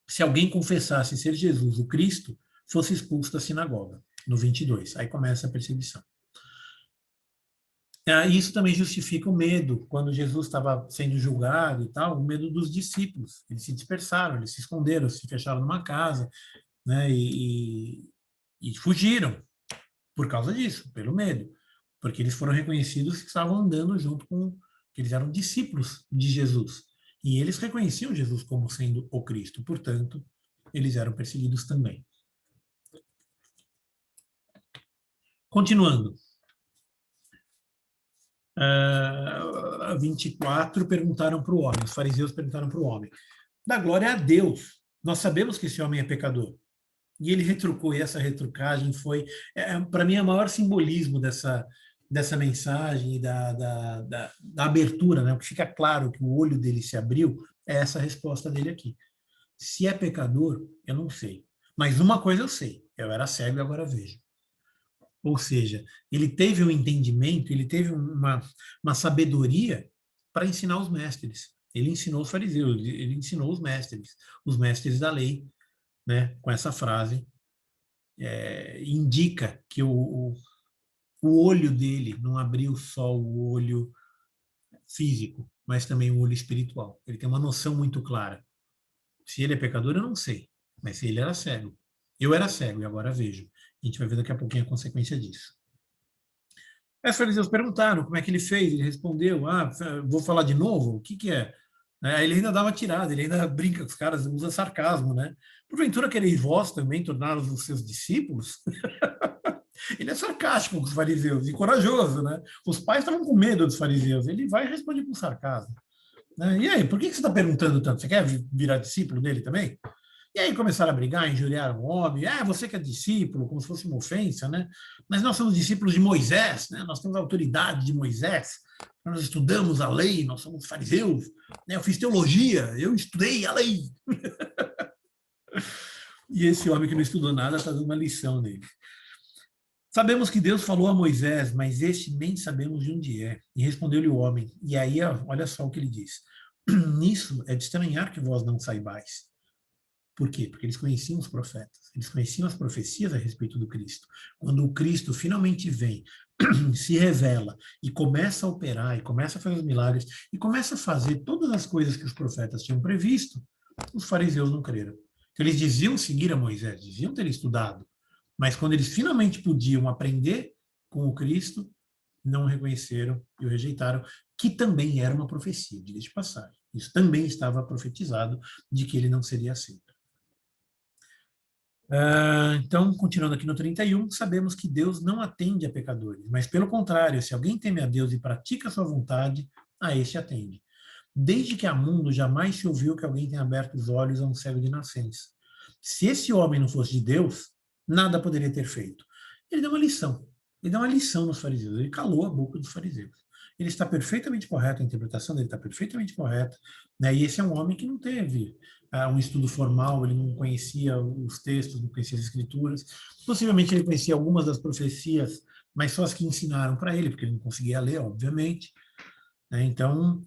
se alguém confessasse ser Jesus o Cristo, fosse expulso da sinagoga, no 22. Aí começa a perseguição. Isso também justifica o medo, quando Jesus estava sendo julgado e tal, o medo dos discípulos. Eles se dispersaram, eles se esconderam, se fecharam numa casa, né, e fugiram por causa disso, pelo medo. Porque eles foram reconhecidos que estavam andando junto que eles eram discípulos de Jesus. E eles reconheciam Jesus como sendo o Cristo, portanto, eles eram perseguidos também. Continuando. 24, perguntaram para o homem, os fariseus perguntaram para o homem, dá glória a Deus, nós sabemos que esse homem é pecador. E ele retrucou, e essa retrucagem foi, para mim, o maior simbolismo dessa mensagem e da abertura, né? O que fica claro que o olho dele se abriu é essa resposta dele aqui. Se é pecador, eu não sei. Mas uma coisa eu sei, eu era cego e agora vejo. Ou seja, ele teve um entendimento, ele teve uma sabedoria para ensinar os mestres. Ele ensinou os fariseus, ele ensinou os mestres da lei, né? Com essa frase, indica que o olho dele não abriu só o olho físico, mas também o olho espiritual. Ele tem uma noção muito clara. Se ele é pecador, eu não sei, mas se ele era cego. Eu era cego e agora vejo. A gente vai ver daqui a pouquinho a consequência disso. Os fariseus perguntaram como é que ele fez, ele respondeu, vou falar de novo, o que é? Ele ainda dá uma tirada, ele ainda brinca com os caras, usa sarcasmo, né? Porventura quereis vós também torná-los os seus discípulos? Ele é sarcástico com os fariseus e corajoso, né? Os pais estavam com medo dos fariseus, ele vai e responde com sarcasmo. Né? E aí, por que você está perguntando tanto? Você quer virar discípulo dele também? E aí começaram a brigar, injuriaram o homem. Você que é discípulo, como se fosse uma ofensa, né? Mas nós somos discípulos de Moisés, né? Nós temos a autoridade de Moisés. Nós estudamos a lei, nós somos fariseus. Né? Eu fiz teologia, eu estudei a lei. E esse homem que não estudou nada está dando uma lição nele. Sabemos que Deus falou a Moisés, mas este nem sabemos de onde é. E respondeu-lhe o homem. E aí, olha só o que ele diz. Nisso é de estranhar que vós não saibais. Por quê? Porque eles conheciam os profetas, eles conheciam as profecias a respeito do Cristo. Quando o Cristo finalmente vem, se revela e começa a operar, e começa a fazer os milagres, e começa a fazer todas as coisas que os profetas tinham previsto, os fariseus não creram. Então, eles diziam seguir a Moisés, diziam ter estudado, mas quando eles finalmente podiam aprender com o Cristo, não o reconheceram e o rejeitaram, que também era uma profecia, diga-se de passagem. Isso também estava profetizado de que ele não seria aceito. Então, continuando aqui no 31, sabemos que Deus não atende a pecadores, mas pelo contrário, se alguém teme a Deus e pratica a sua vontade, a este atende. Desde que há mundo, jamais se ouviu que alguém tenha aberto os olhos a um cego de nascença. Se esse homem não fosse de Deus, nada poderia ter feito. Ele deu uma lição. Ele deu uma lição nos fariseus. Ele calou a boca dos fariseus. Ele está perfeitamente correto, a interpretação dele está perfeitamente correta. Né? E esse é um homem que não teve um estudo formal, ele não conhecia os textos, não conhecia as escrituras. Possivelmente ele conhecia algumas das profecias, mas só as que ensinaram para ele, porque ele não conseguia ler, obviamente. Né? Então,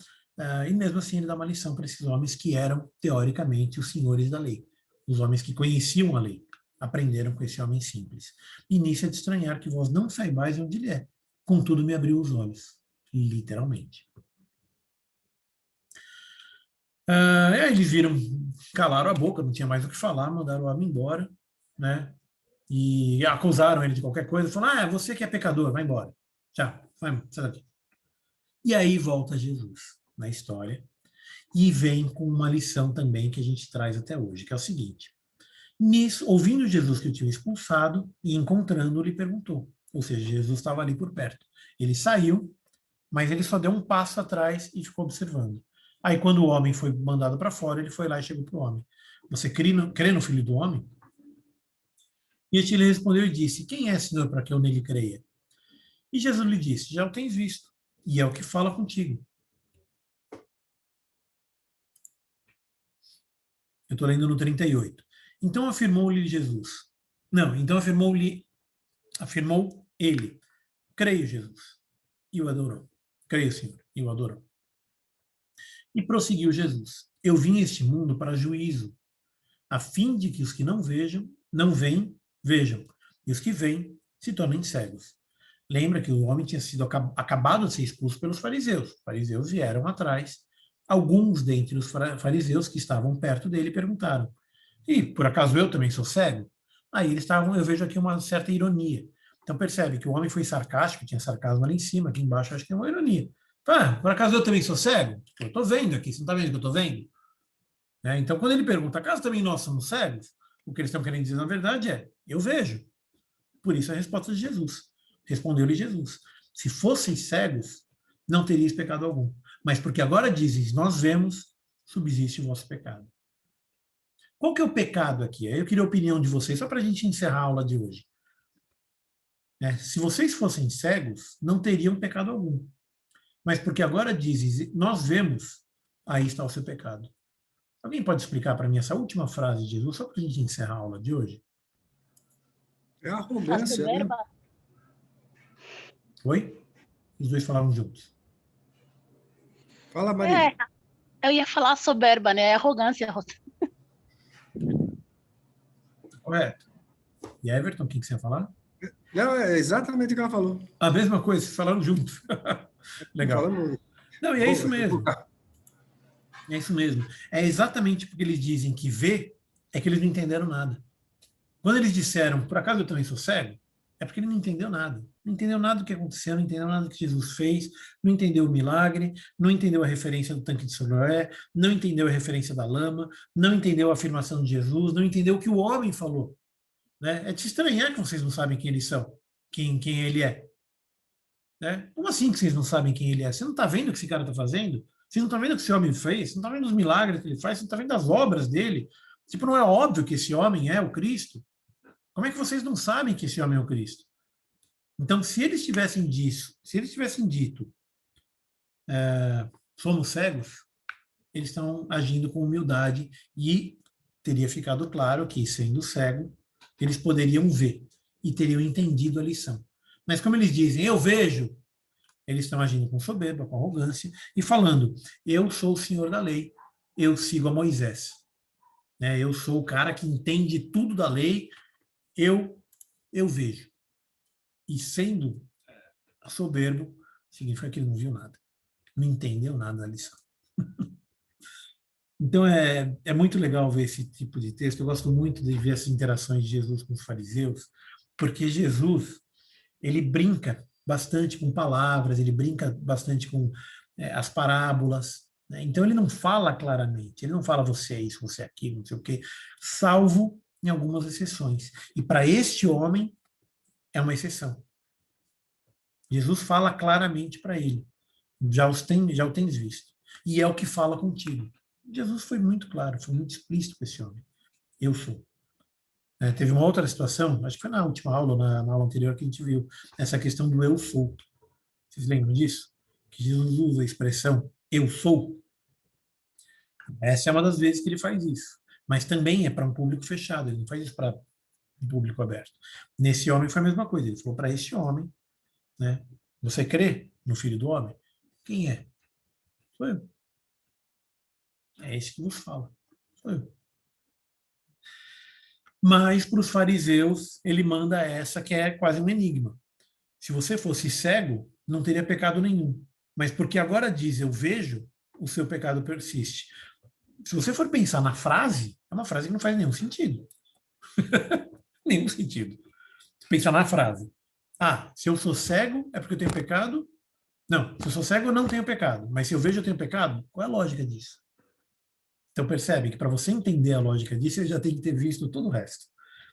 e mesmo assim ele dá uma lição para esses homens que eram, teoricamente, os senhores da lei. Os homens que conheciam a lei, aprenderam com esse homem simples. E nisso é de estranhar que vós não saibais onde ele é. Contudo, me abriu os olhos, literalmente. Eles viram, calaram a boca, não tinha mais o que falar, mandaram o homem embora, né? E acusaram ele de qualquer coisa, falaram, você que é pecador, vai embora. Tchau, sai daqui. E aí volta Jesus na história e vem com uma lição também que a gente traz até hoje, que é o seguinte. Nisso, ouvindo Jesus que o tinha expulsado e encontrando-o, lhe perguntou. Ou seja, Jesus estava ali por perto. Ele saiu, mas ele só deu um passo atrás e ficou observando. Aí, quando o homem foi mandado para fora, ele foi lá e chegou para o homem. Você crê no Filho do Homem? E este lhe respondeu e disse, quem é, Senhor, para que eu nele creia? E Jesus lhe disse, já o tens visto, e é o que fala contigo. Eu estou lendo no 38. Então afirmou-lhe Jesus. Não, então afirmou ele. Creio, Jesus. E o adorou. Creio, Senhor. E o adorou. E prosseguiu Jesus. Eu vim a este mundo para juízo, a fim de que os que não veem, vejam. E os que veem, se tornem cegos. Lembra que o homem tinha sido acabado de ser expulso pelos fariseus. Os fariseus vieram atrás. Alguns dentre os fariseus que estavam perto dele perguntaram, e por acaso eu também sou cego? Aí eles estavam, eu vejo aqui uma certa ironia. Então percebe que o homem foi sarcástico, tinha sarcasmo ali em cima, aqui embaixo acho que é uma ironia. Por acaso eu também sou cego? Eu estou vendo aqui, você não está vendo que eu estou vendo? Então quando ele pergunta, acaso também nós somos cegos? O que eles estão querendo dizer na verdade é, eu vejo. Por isso a resposta de Jesus. Respondeu-lhe Jesus, se fosseis cegos, não teríeis pecado algum. Mas porque agora dizes, nós vemos, subsiste o vosso pecado. Qual que é o pecado aqui? Eu queria a opinião de vocês, só para a gente encerrar a aula de hoje. Se vocês fossem cegos, não teriam pecado algum. Mas porque agora dizes, nós vemos, aí está o seu pecado. Alguém pode explicar para mim essa última frase de Jesus, só para a gente encerrar a aula de hoje? É a arrogância, né? Oi? Os dois falaram juntos. Fala, Maria. Eu ia falar soberba, né? Arrogância. Correto. E Everton, o que você ia falar? Não, é exatamente o que ela falou. A mesma coisa, vocês falaram juntos. Legal. Não, e é isso mesmo. É isso mesmo. É exatamente porque eles dizem que vê, é que eles não entenderam nada. Quando eles disseram, por acaso eu também sou cego, é porque ele não entendeu nada. Não entendeu nada do que aconteceu, não entendeu nada do que Jesus fez, não entendeu o milagre, não entendeu a referência do tanque de Siloé, não entendeu a referência da lama, não entendeu a afirmação de Jesus, não entendeu o que o homem falou. Né? É de se estranhar que vocês não sabem quem eles são, quem ele é. Né? Como assim que vocês não sabem quem ele é? Você não está vendo o que esse cara está fazendo? Você não está vendo o que esse homem fez? Você não está vendo os milagres que ele faz? Você não está vendo as obras dele? Tipo, não é óbvio que esse homem é o Cristo? Como é que vocês não sabem que esse homem é o Cristo? Então, se eles tivessem dito, somos cegos, eles estão agindo com humildade e teria ficado claro que, sendo cego, eles poderiam ver e teriam entendido a lição. Mas como eles dizem, eu vejo, eles estão agindo com soberba, com arrogância e falando, eu sou o senhor da lei, eu sigo a Moisés. Né? Eu sou o cara que entende tudo da lei, eu vejo. E sendo soberbo, significa que ele não viu nada. Não entendeu nada da lição. Então, é muito legal ver esse tipo de texto. Eu gosto muito de ver essas interações de Jesus com os fariseus, porque Jesus, ele brinca bastante com palavras, ele brinca bastante com as parábolas. Né? Então, ele não fala claramente, ele não fala você é isso, você é aquilo, não sei o quê, salvo em algumas exceções. E para este homem, é uma exceção. Jesus fala claramente para ele. Já o tens visto. E é o que fala contigo. Jesus foi muito claro, foi muito explícito com esse homem. Eu sou. Teve uma outra situação, acho que foi na última aula, na aula anterior, que a gente viu essa questão do eu sou. Vocês lembram disso? Que Jesus usa a expressão eu sou. Essa é uma das vezes que ele faz isso. Mas também é para um público fechado, ele não faz isso para um público aberto. Nesse homem foi a mesma coisa, ele falou para este homem, né? Você crê no Filho do Homem? Quem é? Sou eu. É esse que vos fala. Sou eu. Mas para os fariseus, ele manda essa que é quase um enigma. Se você fosse cego, não teria pecado nenhum. Mas porque agora diz eu vejo, o seu pecado persiste. Se você for pensar na frase, é uma frase que não faz nenhum sentido. Nenhum sentido. Pensar na frase. Se eu sou cego, é porque eu tenho pecado? Não, se eu sou cego, eu não tenho pecado. Mas se eu vejo, eu tenho pecado? Qual é a lógica disso? Então percebe que para você entender a lógica disso, você já tem que ter visto todo o resto.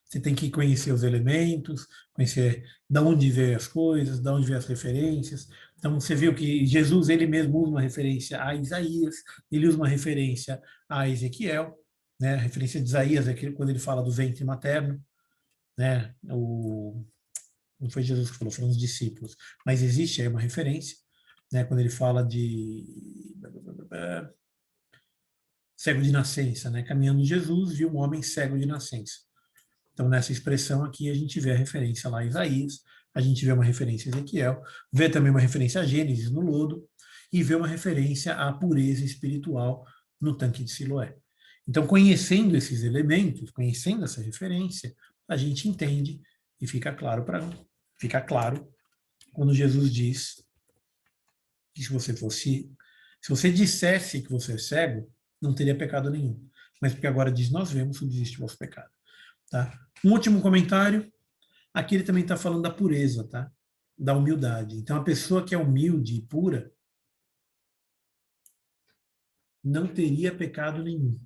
Você tem que conhecer os elementos, conhecer de onde veio as coisas, de onde veio as referências. Então você viu que Jesus, ele mesmo usa uma referência a Isaías, ele usa uma referência a Ezequiel, né? A referência de Isaías é quando ele fala do ventre materno, né? Não foi Jesus que falou, foram os discípulos. Mas existe aí uma referência, né? Quando ele fala de cego de nascença, né? Caminhando Jesus, viu um homem cego de nascença. Então, nessa expressão aqui, a gente vê a referência lá a Isaías, a gente vê uma referência a Ezequiel, vê também uma referência a Gênesis no lodo, e vê uma referência à pureza espiritual no tanque de Siloé. Então, conhecendo esses elementos, conhecendo essa referência, a gente entende e fica claro quando Jesus diz que se você dissesse que você é cego, não teria pecado nenhum. Mas porque agora diz, nós vemos, subsiste o vosso pecado. Tá? Um último comentário. Aqui ele também está falando da pureza, tá? Da humildade. Então, a pessoa que é humilde e pura não teria pecado nenhum.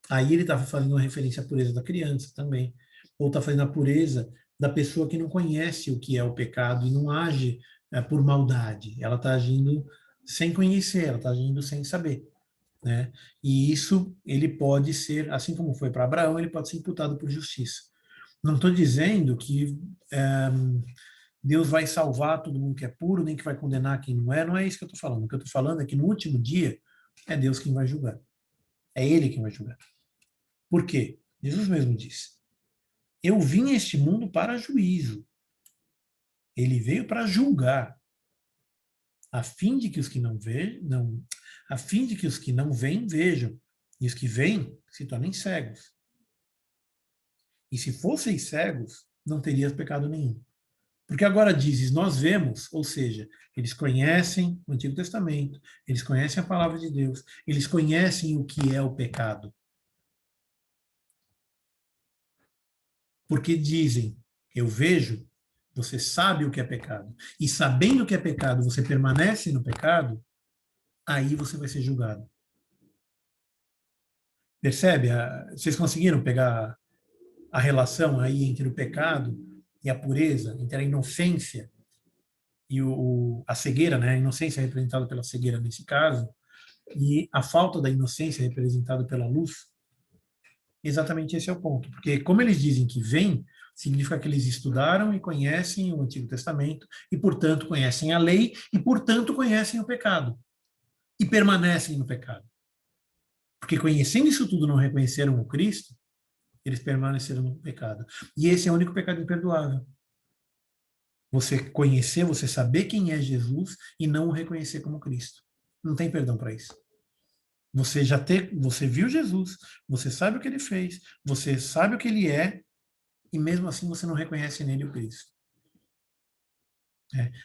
Aí ele está fazendo uma referência à pureza da criança também. Ou está fazendo a pureza da pessoa que não conhece o que é o pecado e não age por maldade, ela está agindo sem conhecer, ela está agindo sem saber, né? E isso, ele pode ser, assim como foi para Abraão, ele pode ser imputado por justiça. Não estou dizendo que Deus vai salvar todo mundo que é puro, nem que vai condenar quem não é isso que eu estou falando. O que eu estou falando é que no último dia é Deus quem vai julgar. É Ele quem vai julgar. Por quê? Jesus mesmo disse: eu vim a este mundo para juízo. Ele veio para julgar, a fim de que os que não vejam, a fim de que os que não veem vejam, e os que veem se tornem cegos. E se fossem cegos, não terias pecado nenhum. Porque agora dizes, nós vemos, ou seja, eles conhecem o Antigo Testamento, eles conhecem a palavra de Deus, eles conhecem o que é o pecado. Porque dizem, eu vejo, você sabe o que é pecado. E sabendo o que é pecado, você permanece no pecado, aí você vai ser julgado. Percebe? Vocês conseguiram pegar a relação aí entre o pecado e a pureza, entre a inocência e a cegueira, né? A inocência representada pela cegueira nesse caso, e a falta da inocência representada pela luz? Exatamente esse é o ponto. Porque como eles dizem que vêm, significa que eles estudaram e conhecem o Antigo Testamento, e, portanto, conhecem a lei, e, portanto, conhecem o pecado. E permanecem no pecado. Porque conhecendo isso tudo não reconheceram o Cristo, eles permaneceram no pecado. E esse é o único pecado imperdoável. Você conhecer, você saber quem é Jesus e não o reconhecer como Cristo. Não tem perdão para isso. Você viu Jesus, você sabe o que ele fez, você sabe o que ele é, e mesmo assim você não reconhece nele o Cristo.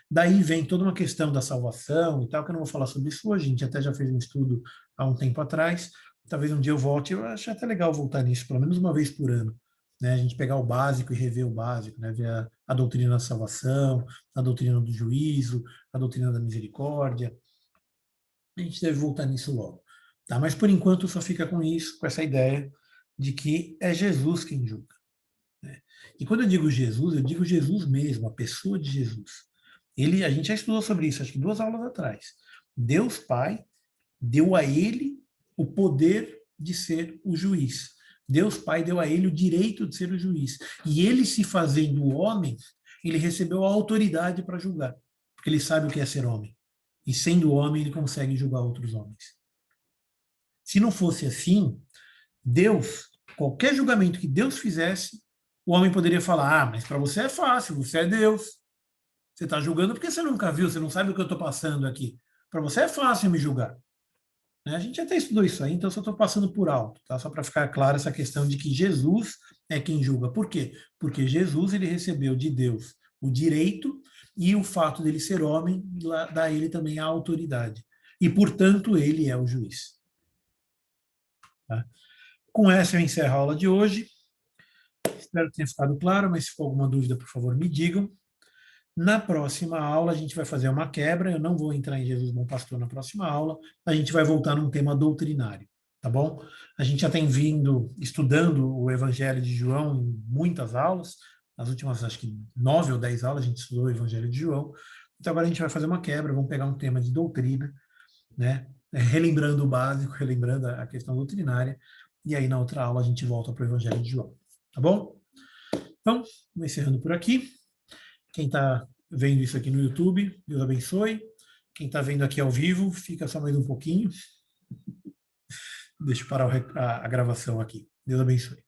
Daí vem toda uma questão da salvação e tal, que eu não vou falar sobre isso hoje, a gente até já fez um estudo há um tempo atrás, talvez um dia eu volte, eu acho até legal voltar nisso, pelo menos uma vez por ano, né? A gente pegar o básico e rever o básico, né? Ver a doutrina da salvação, a doutrina do juízo, a doutrina da misericórdia, a gente deve voltar nisso logo. Tá? Mas por enquanto só fica com isso, com essa ideia de que é Jesus quem julga. Né? E quando eu digo Jesus mesmo, a pessoa de Jesus. A gente já estudou sobre isso, acho que 2 aulas atrás. Deus Pai deu a ele o poder de ser o juiz. Deus Pai deu a ele o direito de ser o juiz. E ele, se fazendo homem, ele recebeu a autoridade para julgar, porque ele sabe o que é ser homem. E sendo homem, ele consegue julgar outros homens. Se não fosse assim, Deus, qualquer julgamento que Deus fizesse, o homem poderia falar: mas para você é fácil, você é Deus. Você está julgando porque você nunca viu, você não sabe o que eu estou passando aqui. Para você é fácil me julgar. A gente até estudou isso aí, então eu só estou passando por alto, tá? Só para ficar clara essa questão de que Jesus é quem julga. Por quê? Porque Jesus, ele recebeu de Deus o direito, e o fato dele ser homem dá a ele também a autoridade. E, portanto, ele é o juiz. Tá? Com essa eu encerro a aula de hoje. Espero que tenha ficado claro, mas se for alguma dúvida, por favor, me digam. Na próxima aula, a gente vai fazer uma quebra. Eu não vou entrar em Jesus Bom Pastor na próxima aula. A gente vai voltar num tema doutrinário, tá bom? A gente já tem vindo estudando o Evangelho de João em muitas aulas. Nas últimas, acho que 9 ou 10 aulas, a gente estudou o Evangelho de João. Então, agora a gente vai fazer uma quebra. Vamos pegar um tema de doutrina, né? Relembrando o básico, relembrando a questão doutrinária. E aí, na outra aula, a gente volta para o Evangelho de João, tá bom? Então, vou encerrando por aqui. Quem está vendo isso aqui no YouTube, Deus abençoe. Quem está vendo aqui ao vivo, fica só mais um pouquinho. Deixa eu parar a gravação aqui. Deus abençoe.